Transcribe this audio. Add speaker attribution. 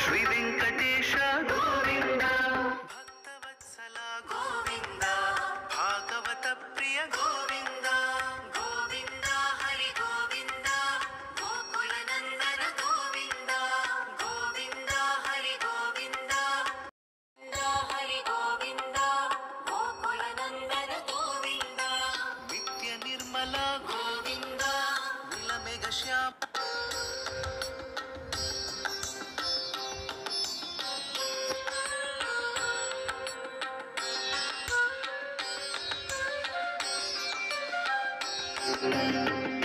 Speaker 1: Shri Venkatesha Govinda Bhaktavatsala Govinda Bhagavata Priya Govinda Govinda Hari Govinda Gokula Nandana Govinda Govinda Hari Govinda Hari Govinda Gokula Nandana Govinda Nithya Nirmala Govinda నీలమేఘ Shyama Thank you.